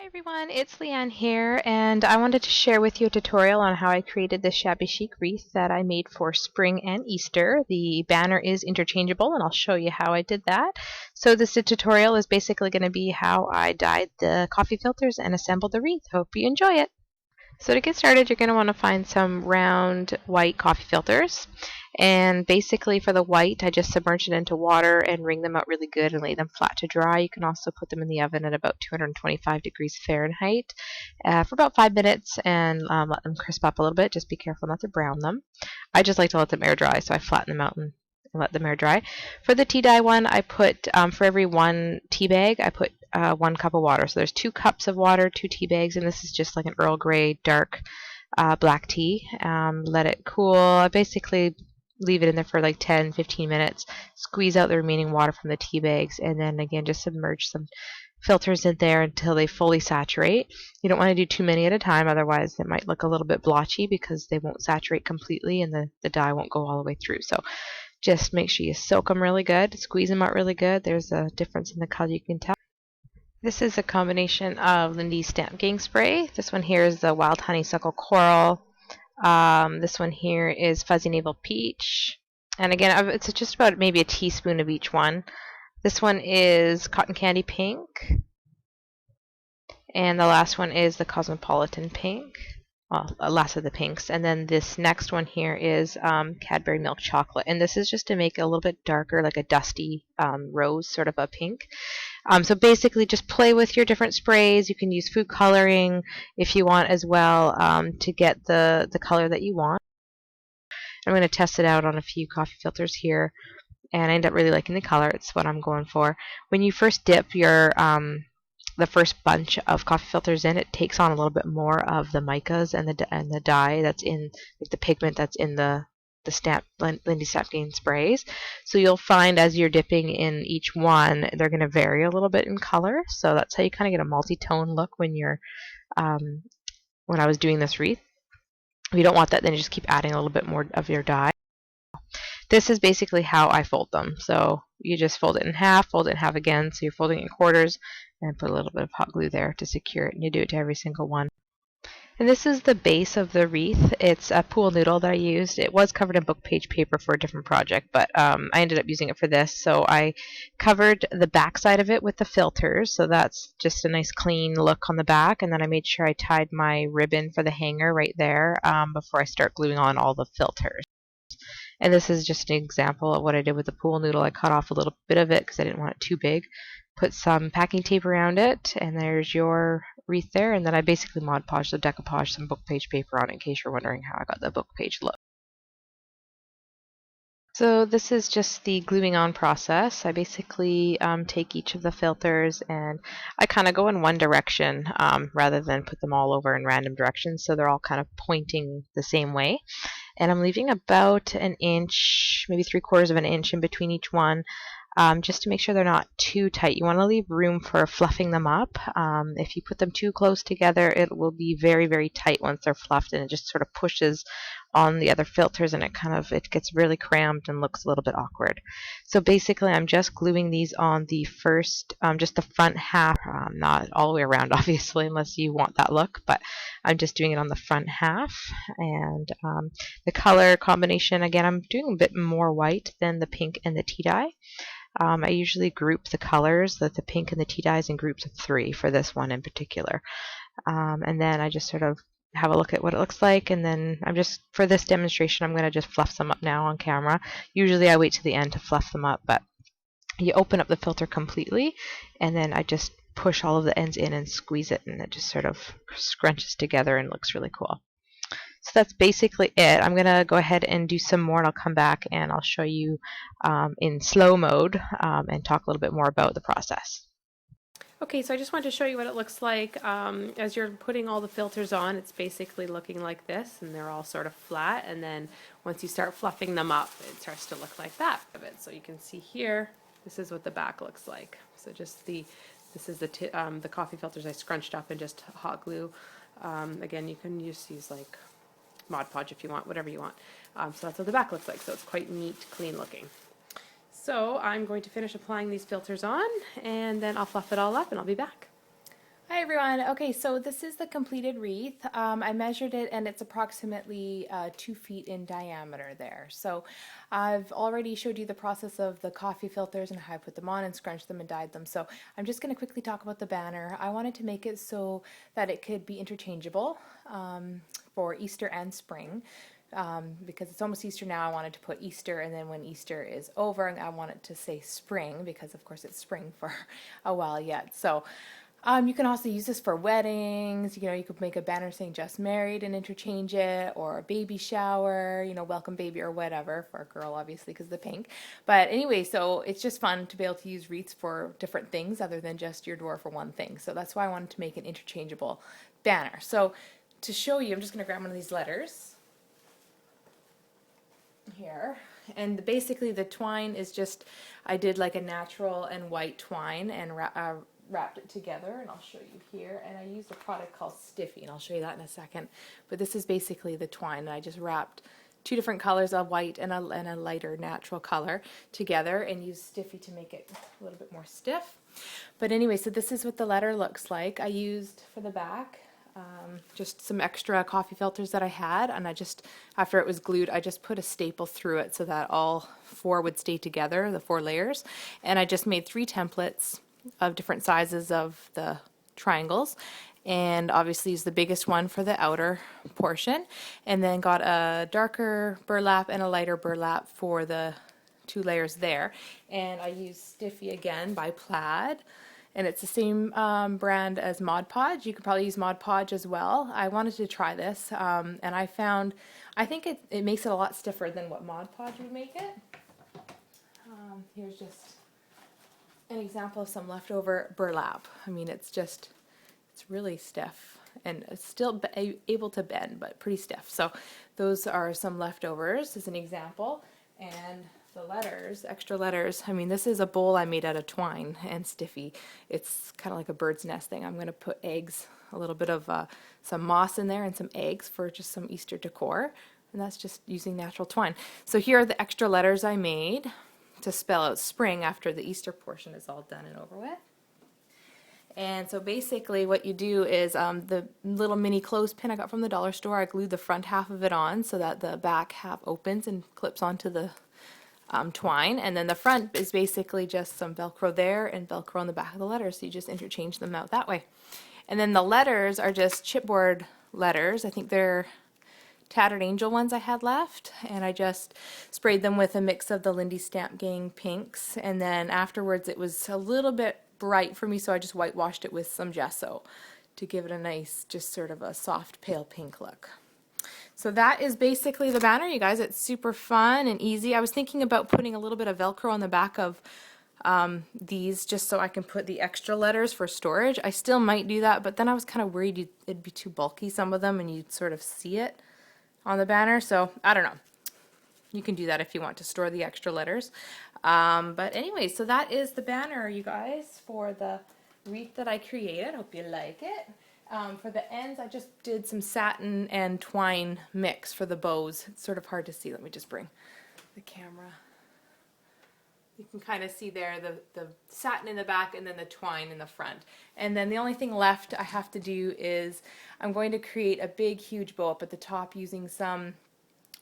Everyone, it's Leanne here, and I wanted to share with you a tutorial on how I created this Shabby Chic wreath that I made for spring and Easter. The banner is interchangeable, and I'll show you how I did that. So this tutorial is basically going to be how I dyed the coffee filters and assembled the wreath. Hope you enjoy it. So to get started, you're going to want to find some round white coffee filters. And basically for the white, I just submerge it into water and wring them out really good and lay them flat to dry. You can also put them in the oven at about 225 degrees Fahrenheit for about 5 minutes and let them crisp up a little bit. Just be careful not to brown them. I just like to let them air dry, so I flatten them out and let them air dry. For the tea dye one, I put, for every one tea bag, I put 1 cup of water. So there's 2 cups of water, 2 tea bags, and this is just like an Earl Grey dark black tea. Let it cool. I basically leave it in there for like 10-15 minutes, squeeze out the remaining water from the tea bags, and then again just submerge some filters in there until they fully saturate. You don't want to do too many at a time, otherwise it might look a little bit blotchy because they won't saturate completely and the dye won't go all the way through. So just make sure you soak them really good, squeeze them out really good. There's a difference in the color, you can tell. This is a combination of Lindy's Stamp Gang Spray. This one here is the Wild Honeysuckle Coral. This one here is Fuzzy Navel Peach. And again, it's just about maybe a teaspoon of each one. This one is Cotton Candy Pink. And the last one is the Cosmopolitan Pink. Well, last of the pinks. And then this next one here is Cadbury Milk Chocolate. And this is just to make it a little bit darker, like a dusty rose sort of a pink. So basically just play with your different sprays. You can use food coloring if you want as well to get the color that you want. I'm going to test it out on a few coffee filters here, and I end up really liking the color. It's what I'm going for. When you first dip your the first bunch of coffee filters in, it takes on a little bit more of the micas and the dye that's in, like the pigment that's in the Lindy Stamp Gang sprays. So you'll find as you're dipping in each one, they're going to vary a little bit in color. So that's how you kind of get a multi-tone look when you're when I was doing this wreath. If you don't want that, then you just keep adding a little bit more of your dye. This is basically how I fold them. So you just fold it in half again. So you're folding it in quarters and put a little bit of hot glue there to secure it. And you do it to every single one. And this is the base of the wreath. It's a pool noodle that I used. It was covered in book page paper for a different project, but I ended up using it for this. So I covered the back side of it with the filters, so that's just a nice clean look on the back. And then I made sure I tied my ribbon for the hanger right there before I start gluing on all the filters. And this is just an example of what I did with the pool noodle. I cut off a little bit of it because I didn't want it too big. Put some packing tape around it, and there's your wreath there. And then I basically Mod Podge, so decoupage some book page paper on it in case you're wondering how I got the book page look. So this is just the gluing on process. I basically take each of the filters and I kind of go in one direction rather than put them all over in random directions, so they're all kind of pointing the same way. And I'm leaving about an inch, maybe 3/4 of an inch in between each one, just to make sure they're not too tight. You want to leave room for fluffing them up. If you put them too close together, it will be very, very tight once they're fluffed, and it just sort of pushes on the other filters, and it gets really cramped and looks a little bit awkward. So basically I'm just gluing these on the first, just the front half, not all the way around obviously unless you want that look, but I'm just doing it on the front half. And the color combination, again, I'm doing a bit more white than the pink and the tea dye. I usually group the colors, the pink and the tea dyes, in groups of 3 for this one in particular. And then I just sort of have a look at what it looks like, and then for this demonstration, I'm going to just fluff them up now on camera. Usually I wait to the end to fluff them up, but you open up the filter completely, and then I just push all of the ends in and squeeze it, and it just sort of scrunches together and looks really cool. So that's basically it. I'm going to go ahead and do some more, and I'll come back and I'll show you in slow mode and talk a little bit more about the process. Okay, so I just wanted to show you what it looks like as you're putting all the filters on. It's basically looking like this, and they're all sort of flat, and then once you start fluffing them up, it starts to look like that. So you can see here, this is what the back looks like. So just this is the coffee filters I scrunched up and just hot glue. Again, you can just use like Mod Podge if you want, whatever you want. So that's what the back looks like. So it's quite neat, clean looking. So I'm going to finish applying these filters on, and then I'll fluff it all up and I'll be back. Hi everyone. Okay, so this is the completed wreath. I measured it and it's approximately 2 feet in diameter there. So I've already showed you the process of the coffee filters and how I put them on and scrunched them and dyed them. So I'm just going to quickly talk about the banner. I wanted to make it so that it could be interchangeable for Easter and spring. Because it's almost Easter now, I wanted to put Easter, and then when Easter is over, I want it to say spring, because of course it's spring for a while yet. So you can also use this for weddings. You know, you could make a banner saying just married and interchange it, or a baby shower, you know, welcome baby or whatever, for a girl obviously because of the pink. But anyway, so it's just fun to be able to use wreaths for different things other than just your door for one thing. So that's why I wanted to make an interchangeable banner. So to show you, I'm just going to grab one of these letters here, and basically the twine is just, I did like a natural and white twine and wrapped it together, and I'll show you here. And I used a product called Stiffy, and I'll show you that in a second. But this is basically the twine, and I just wrapped two different colors, a white and a lighter natural color, together, and used Stiffy to make it a little bit more stiff. But anyway, so this is what the letter looks like. I used for the back just some extra coffee filters that I had, and I just, after it was glued, I just put a staple through it so that all four would stay together, the 4 layers. And I just made 3 templates of different sizes of the triangles, and obviously used the biggest one for the outer portion, and then got a darker burlap and a lighter burlap for the 2 layers there. And I used Stiffy again by Plaid, and it's the same brand as Mod Podge. You could probably use Mod Podge as well. I wanted to try this, and I found, I think it makes it a lot stiffer than what Mod Podge would make it. Here's just an example of some leftover burlap. I mean, it's really stiff, and it's still able to bend, but pretty stiff. So those are some leftovers as an example. And the letters, extra letters, I mean, this is a bowl I made out of twine and Stiffy. It's kind of like a bird's nest thing. I'm going to put eggs, a little bit of some moss in there and some eggs for just some Easter decor. And that's just using natural twine. So here are the extra letters I made to spell out spring after the Easter portion is all done and over with. And so basically what you do is the little mini clothespin I got from the dollar store, I glued the front half of it on so that the back half opens and clips onto the twine. And then the front is basically just some Velcro there and Velcro on the back of the letters. So you just interchange them out that way. And then the letters are just chipboard letters. I think they're Tattered Angel ones I had left, and I just sprayed them with a mix of the Lindy Stamp Gang pinks, and then afterwards it was a little bit bright for me, so I just whitewashed it with some gesso to give it a nice, just sort of a soft pale pink look. So that is basically the banner, you guys. It's super fun and easy. I was thinking about putting a little bit of Velcro on the back of these just so I can put the extra letters for storage. I still might do that, but then I was kind of worried it'd be too bulky, some of them, and you'd sort of see it on the banner. So I don't know. You can do that if you want to store the extra letters. But anyway, so that is the banner, you guys, for the wreath that I created. Hope you like it. For the ends, I just did some satin and twine mix for the bows. It's sort of hard to see. Let me just bring the camera. You can kind of see there the satin in the back and then the twine in the front. And then the only thing left I have to do is I'm going to create a big, huge bow up at the top using some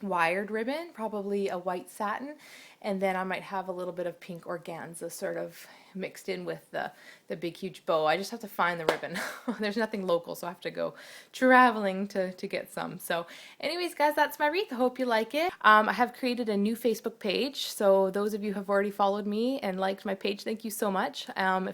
wired ribbon, probably a white satin, and then I might have a little bit of pink organza sort of mixed in with the big huge bow. I just have to find the ribbon. There's nothing local, so I have to go traveling to get some. So anyways, guys, that's my wreath. I hope you like it. I have created a new Facebook page, so those of you who have already followed me and liked my page, thank you so much.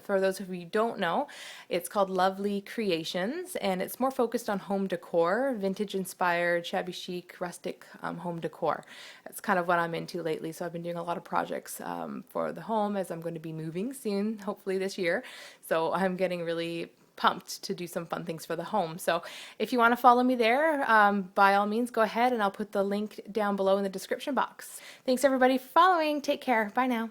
For those of you who don't know, it's called Lovely Creations, and it's more focused on home decor, vintage inspired, shabby chic, rustic home decor. That's kind of what I'm into lately, so I've been doing a lot of projects for the home, as I'm going to be moving soon, hopefully this year. So I'm getting really pumped to do some fun things for the home. So if you want to follow me there, by all means, go ahead, and I'll put the link down below in the description box. Thanks everybody for following. Take care. Bye now.